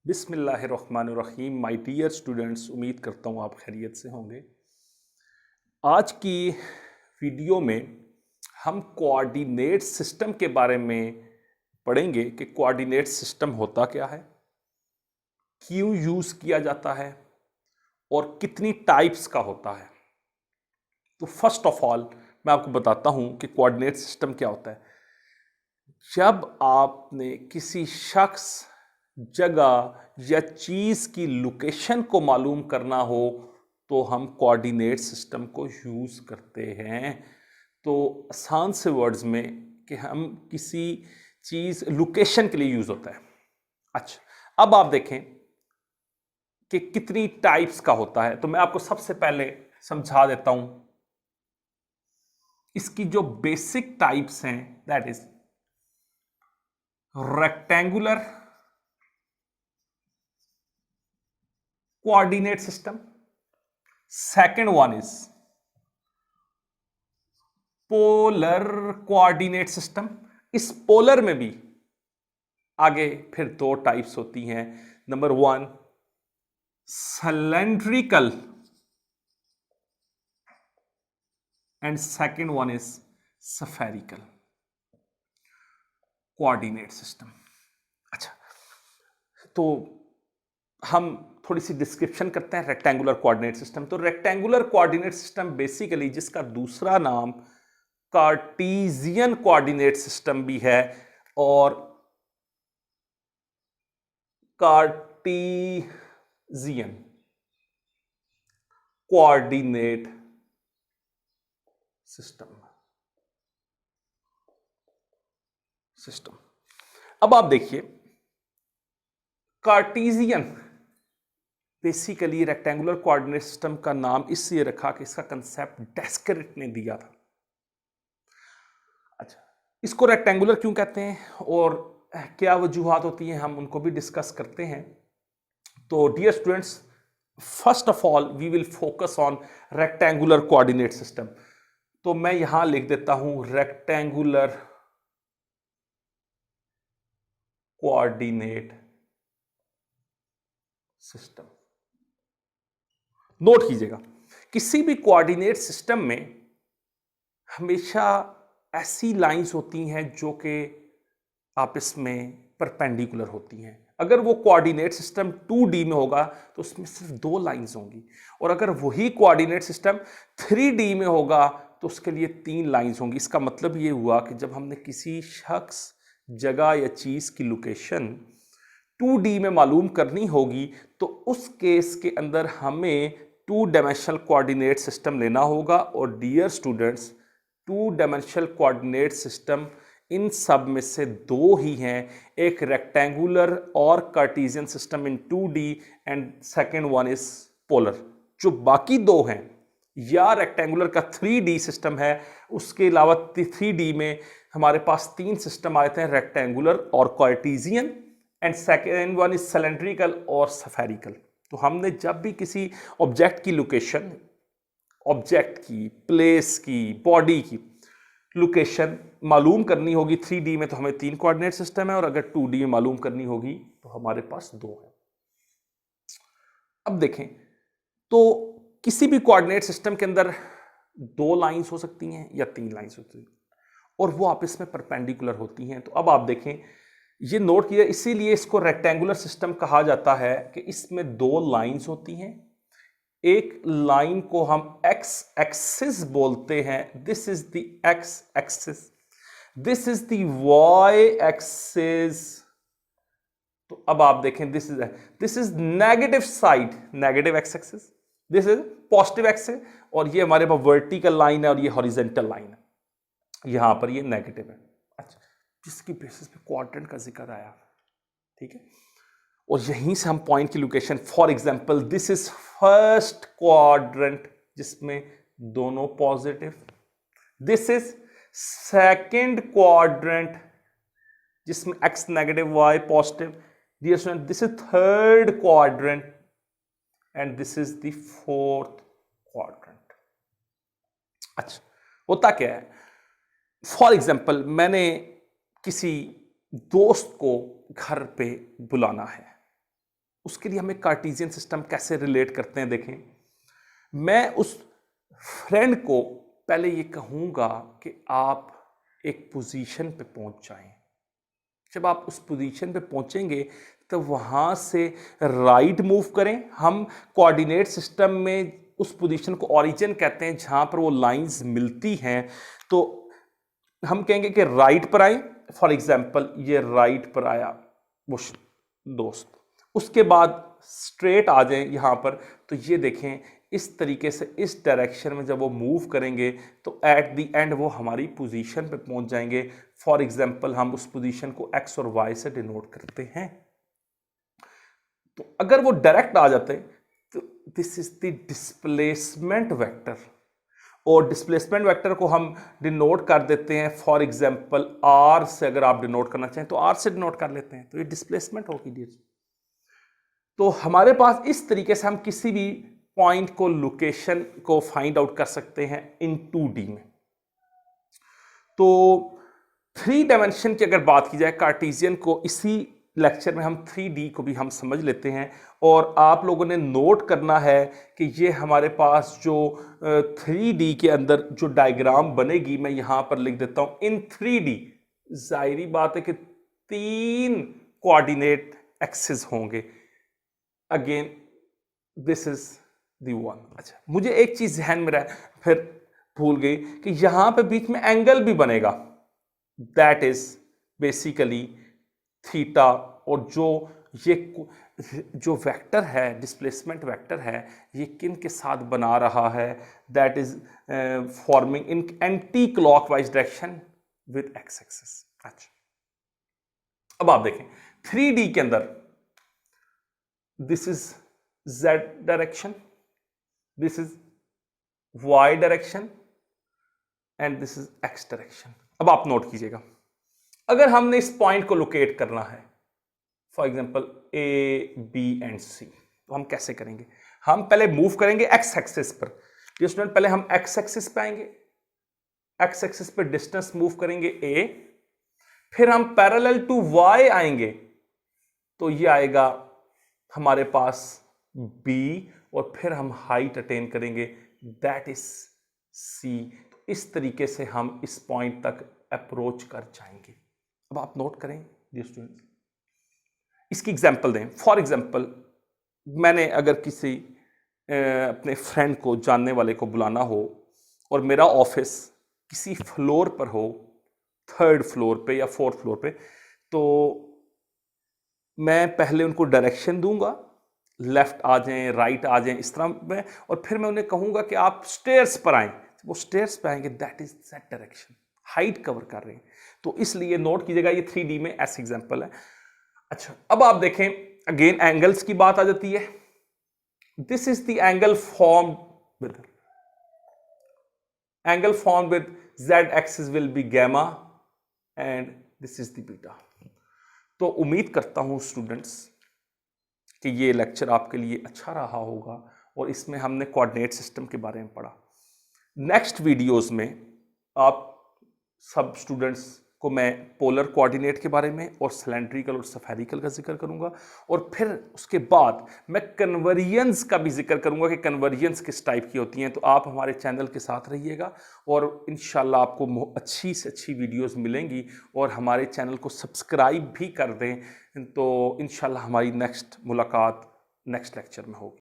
बिस्मिल्लाहिर्रहमानिर्रहीम। My dear students, उम्मीद करता हूँ आप खैरियत से होंगे। आज की वीडियो में हम कोऑर्डिनेट सिस्टम के बारे में पढ़ेंगे कि कोऑर्डिनेट सिस्टम होता क्या है, क्यों यूज़ किया जाता है और कितनी टाइप्स का होता है। तो फर्स्ट ऑफ ऑल मैं आपको बताता हूँ कि कोऑर्डिनेट सिस्टम क्या होता है। जब आपने किसी शख्स, जगह या चीज़ की लोकेशन को मालूम करना हो तो हम कोऑर्डिनेट सिस्टम को यूज़ करते हैं। तो आसान से वर्ड्स में कि हम किसी चीज़ लोकेशन के लिए यूज़ होता है। अच्छा, अब आप देखें कि कितनी टाइप्स का होता है। तो मैं आपको सबसे पहले समझा देता हूं इसकी जो बेसिक टाइप्स हैं, that is rectangular coordinate system. Second one is polar coordinate system. इस पोलर में भी आगे फिर दो टाइप्स होती हैं। Number one cylindrical and second one is spherical coordinate system. अच्छा, तो हम थोड़ी सी डिस्क्रिप्शन करते हैं रेक्टेंगुलर कोऑर्डिनेट सिस्टम। तो रेक्टेंगुलर कोऑर्डिनेट सिस्टम बेसिकली, जिसका दूसरा नाम कार्टीजियन कोऑर्डिनेट सिस्टम भी है और कार्टीजियन कोऑर्डिनेट सिस्टम। अब आप देखिए, Cartesian basically rectangular coordinate system का नाम इसलिए रखा कि इसका कंसेप्ट डेस्करेट ने दिया था। अच्छा, इसको रेक्टेंगुलर क्यों कहते हैं और क्या वजूहात होती हैं, हम उनको भी डिस्कस करते हैं। तो dear students, first of all we will focus on rectangular coordinate system. तो मैं यहां लिख देता हूं रेक्टेंगुलर कोऑर्डिनेट सिस्टम। नोट कीजिएगा, किसी भी कोऑर्डिनेट सिस्टम में हमेशा ऐसी लाइंस होती हैं जो कि आपस में परपेंडिकुलर होती हैं। अगर वो कोऑर्डिनेट सिस्टम 2D में होगा तो उसमें सिर्फ दो लाइंस होंगी, और अगर वही कोऑर्डिनेट सिस्टम 3D में होगा तो उसके लिए 3 लाइंस होंगी। इसका मतलब ये हुआ कि जब हमने किसी शख्स, जगह या चीज़ की लोकेशन 2D में मालूम करनी होगी तो उस केस के अंदर हमें 2 डायमेंशनल कोऑर्डिनेट सिस्टम लेना होगा। और dear students, 2 dimensional coordinate system इन सब में से दो ही हैं, एक रेक्टेंगुलर और Cartesian system in 2D and second one is polar. जो बाकी दो हैं, या रेक्टेंगुलर का 3D सिस्टम है, उसके अलावा 3D में हमारे पास 3 सिस्टम आते हैं, रेक्टेंगुलर और Cartesian and second one is cylindrical और स्फेरिकल। तो हमने जब भी किसी ऑब्जेक्ट की लोकेशन, ऑब्जेक्ट की, प्लेस की, बॉडी की लोकेशन मालूम करनी होगी 3D में तो हमें 3 कोऑर्डिनेट सिस्टम है, और अगर 2D में मालूम करनी होगी तो हमारे पास 2 है। अब देखें, तो किसी भी कोऑर्डिनेट सिस्टम के अंदर 2 लाइंस हो सकती हैं या 3 लाइंस होती हैं, और वो आपस में परपेंडिकुलर होती हैं। तो अब आप देखें, ये नोट किया, इसीलिए इसको रेक्टेंगुलर सिस्टम कहा जाता है कि इसमें 2 लाइंस होती हैं। एक लाइन को हम एक्स एक्सिस बोलते हैं, this is the x axis, this is the y axis. तो अब आप देखें, this is negative side, negative x axis, this is positive axis, और ये हमारे पास वर्टिकल लाइन है और ये हॉरिजॉन्टल लाइन है, यहां पर ये नेगेटिव है। अच्छा, जिसकी बेसिस पे क्वाड्रेंट का जिक्र आया, ठीक है, और यहीं से हम पॉइंट की लोकेशन, for example this is first quadrant जिसमें दोनों positive, this is second quadrant जिसमें X negative Y positive, dear student this is third quadrant and this is the fourth quadrant. अच्छा, होता क्या है, फॉर एग्जांपल मैंने किसी दोस्त को घर पे बुलाना है, उसके लिए हमें कार्टेशियन सिस्टम कैसे रिलेट करते हैं देखें। मैं उस फ्रेंड को पहले ये कहूँगा कि आप एक पोजीशन पे पहुँच जाएं। जब आप उस पोजीशन पे पहुँचेंगे तो वहाँ से राइट मूव करें। हम कोऑर्डिनेट सिस्टम में उस पोजीशन को ओरिजिन कहते हैं, जहाँ पर वो लाइंस मिलती हैं। तो हम कहेंगे कि राइट पर आए। फॉर एग्जांपल ये राइट पर आया वो दोस्त, उसके बाद स्ट्रेट आ जाएं यहाँ पर। तो ये देखें इस तरीके से इस डायरेक्शन में जब वो मूव करेंगे तो एट द एंड वो हमारी पोजीशन पे पहुंच जाएंगे। फॉर एग्जांपल हम उस पोजीशन को एक्स और वाई से डिनोट करते हैं। तो अगर वो डायरेक्ट आ जाते तो this is the displacement vector, और डिस्प्लेसमेंट वेक्टर को हम डिनोट कर देते हैं फॉर एग्जांपल आर से। अगर आप डिनोट करना चाहें तो आर से डिनोट कर लेते हैं, तो ये डिस्प्लेसमेंट होगी डियर। तो हमारे पास इस तरीके से हम किसी भी पॉइंट को, लोकेशन को फाइंड आउट कर सकते हैं इन 2D में। तो 3 डायमेंशन की अगर बात की जाए कार्टेशियन को, इसी लेक्चर में हम 3D को भी हम समझ लेते हैं। और आप लोगों ने नोट करना है कि ये हमारे पास जो 3D के अंदर जो डायग्राम बनेगी, मैं यहां पर लिख देता हूं इन 3D। जाहिरी बात है कि 3 कोऑर्डिनेट एक्सिस होंगे। Again this is the one. अच्छा, मुझे एक चीज ध्यान में रहा, फिर भूल गई कि यहां पे बीच में एंगल भी बनेगा, दैट इज बेसिकली थीटा। और जो वेक्टर है, डिस्प्लेसमेंट वेक्टर है, ये किन के साथ बना रहा है, that is forming in anti clockwise direction with x axis. अच्छा, अब आप देखें 3D के अंदर this is z direction, this is y direction and this is x direction. अब आप नोट कीजिएगा, अगर हमने इस पॉइंट को लोकेट करना है, for example A, B and C, तो हम कैसे करेंगे? हम पहले मूव करेंगे x एक्सिस पर। ये स्टूडेंट, पहले हम x एक्सिस पे आएंगे, x एक्सिस पे डिस्टेंस मूव करेंगे A, फिर हम पैरेलल टू y आएंगे, तो ये आएगा हमारे पास B, और फिर हम हाइट अटेन करेंगे, दैट इज C। तो इस तरीके से हम इस पॉइंट तक अप्रोच कर जाएंगे। अब आप नोट करें डियर स्टूडेंट्स, इसकी एग्जांपल दें। फॉर एग्जांपल मैंने अगर किसी अपने फ्रेंड को, जानने वाले को बुलाना हो, और मेरा ऑफिस किसी फ्लोर पर हो, 3rd फ्लोर पे या 4th फ्लोर पे, तो मैं पहले उनको डायरेक्शन दूंगा, लेफ्ट आ जाएं, राइट आ जाएं, इस तरह में, और फिर मैं उन्हें कहूंगा कि आप स्टेयर्स पर आएं। वो स्टेयर्स पे आएंगे, that is that direction, height cover कर रहे हैं। तो इसलिए नोट कीजिएगा, ये 3D में ऐसे एग्जांपल है। अच्छा, अब आप देखें, अगेन एंगल्स की बात आ जाती है। This is the angle form with z axis will be gamma and this is the beta. तो उम्मीद करता हूं स्टूडेंट्स कि ये लेक्चर आपके लिए अच्छा रहा होगा, और इसमें हमने कोऑर्डिनेट सिस्टम के बारे में पढ़ा। नेक्स्ट वीडियोस में आप सब स्टूडेंट्स को मैं पोलर कोऑर्डिनेट के बारे में और सिलेंड्रिकल और स्फेरिकल का जिक्र करूंगा, और फिर उसके बाद मैं कन्वर्जेंस का भी जिक्र करूंगा कि कन्वर्जेंस किस टाइप की होती हैं। तो आप हमारे चैनल के साथ रहिएगा, और इंशाल्लाह आपको अच्छी से अच्छी वीडियोस मिलेंगी, और हमारे चैनल को सब्सक्राइब भी कर दें। तो इंशाल्लाह हमारी नेक्स्ट मुलाकात नेक्स्ट लेक्चर में होगी।